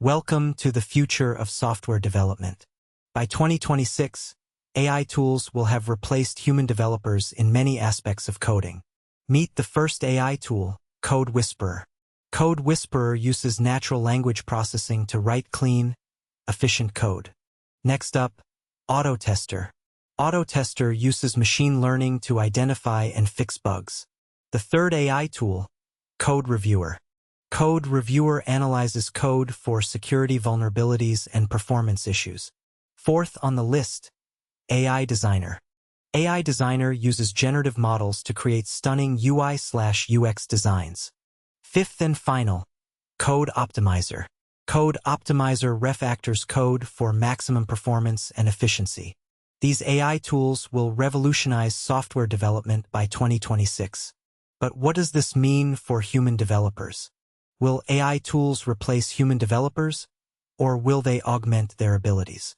Welcome to the future of software development. By 2026, AI tools will have replaced human developers in many aspects of coding. Meet the first AI tool, Code Whisperer. Code Whisperer uses natural language processing to write clean, efficient code. Next up, Auto Tester. Auto Tester uses machine learning to identify and fix bugs. The third AI tool, Code Reviewer. Code Reviewer analyzes code for security vulnerabilities and performance issues. Fourth on the list, AI Designer. AI Designer uses generative models to create stunning UI/UX designs. Fifth and final, Code Optimizer. Code Optimizer refactors code for maximum performance and efficiency. These AI tools will revolutionize software development by 2026. But what does this mean for human developers? Will AI tools replace human developers, or will they augment their abilities?